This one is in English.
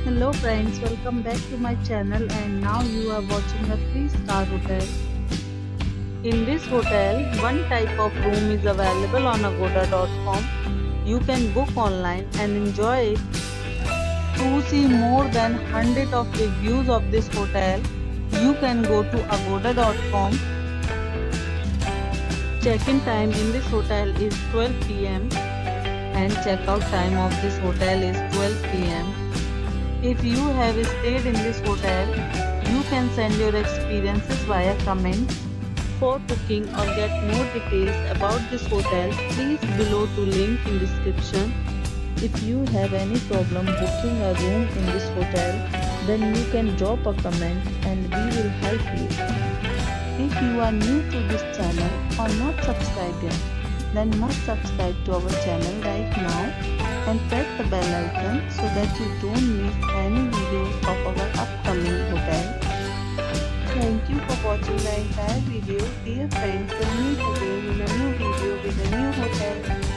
Hello friends, welcome back to my channel and now you are watching a 3-star hotel. In this hotel, one type of room is available on agoda.com. You can book online and enjoy it. To see more than 100 of reviews of this hotel, you can go to agoda.com. Check-in time in this hotel is 12 p.m. and check-out time of this hotel is 12 p.m. If you have stayed in this hotel, you can send your experiences via comments. For booking or get more details about this hotel, please below to link in description. If you have any problem booking a room in this hotel, then you can drop a comment and we will help you. If you are new to this channel or not subscribed yet, then must subscribe to our channel right now and press the bell icon so that you don't miss any videos of our upcoming hotel. Thank you for watching the entire video. Dear friends, we'll meet again in a new video with a new hotel.